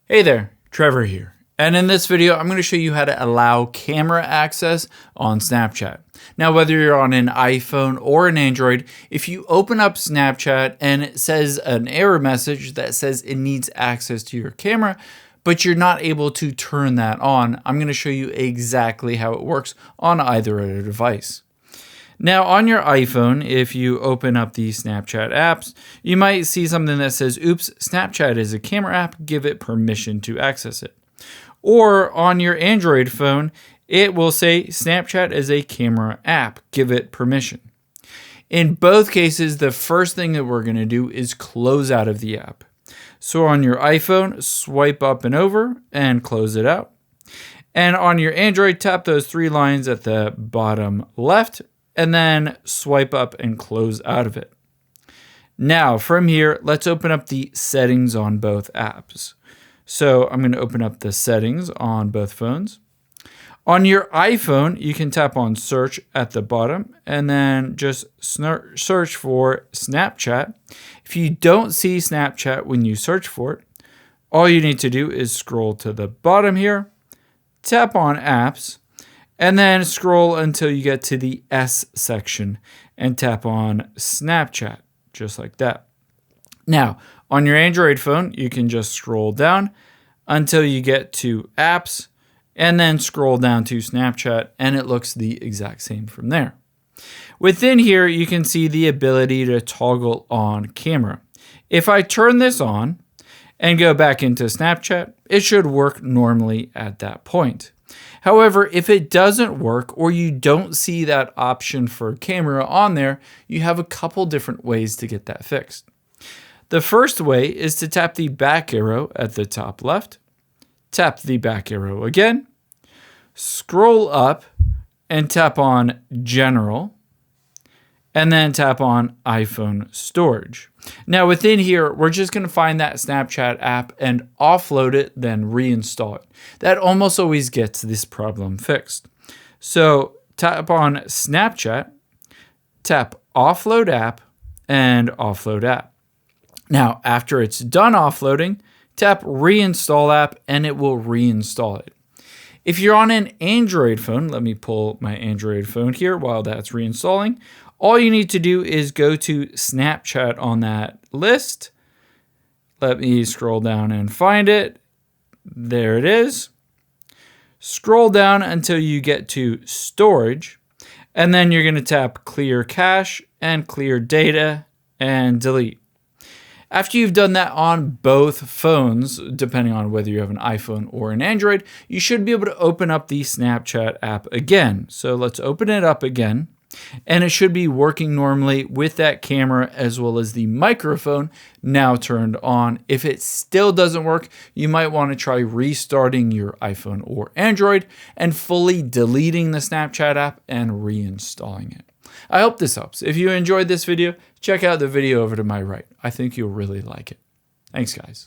Hey there, Trevor here. And in this video, I'm going to show you how to allow camera access on Snapchat. Now, whether you're on an iPhone or an Android, if you open up Snapchat and it says an error message that says it needs access to your camera, but you're not able to turn that on, I'm going to show you exactly how it works on either of the device. Now on your iPhone, if you open up the Snapchat apps, you might see something that says, oops, Snapchat is a camera app, give it permission to access it. Or on your Android phone, it will say Snapchat is a camera app, give it permission. In both cases, the first thing that we're going to do is close out of the app. So on your iPhone, swipe up and over and close it out. And on your Android, tap those three lines at the bottom left and then swipe up and close out of it. Now from here, let's open up the settings on both apps. So I'm going to open up the settings on both phones. On your iPhone, you can tap on search at the bottom and then just search for Snapchat. If you don't see Snapchat when you search for it, all you need to do is scroll to the bottom here, tap on apps, and then scroll until you get to the S section and tap on Snapchat, just like that. Now, on your Android phone, you can just scroll down until you get to apps and then scroll down to Snapchat, and it looks the exact same from there. Within here, you can see the ability to toggle on camera. If I turn this on and go back into Snapchat, it should work normally at that point. However, if it doesn't work or you don't see that option for camera on there, you have a couple different ways to get that fixed. The first way is to tap the back arrow at the top left, tap the back arrow again, scroll up and tap on General, and then tap on iPhone Storage. Now within here, we're just going to find that Snapchat app and offload it, then reinstall it. That almost always gets this problem fixed. So tap on Snapchat, tap Offload App, and Offload App. Now after it's done offloading, tap Reinstall App and it will reinstall it. If you're on an Android phone, let me pull my Android phone here while that's reinstalling. All you need to do is go to Snapchat on that list. Let me scroll down and find it. There it is. Scroll down until you get to Storage, and then you're going to tap Clear Cache and Clear Data and Delete. After you've done that on both phones, depending on whether you have an iPhone or an Android, you should be able to open up the Snapchat app again. So let's open it up again. And it should be working normally with that camera as well as the microphone now turned on. If it still doesn't work, you might want to try restarting your iPhone or Android and fully deleting the Snapchat app and reinstalling it. I hope this helps. If you enjoyed this video, check out the video over to my right. I think you'll really like it. Thanks, guys.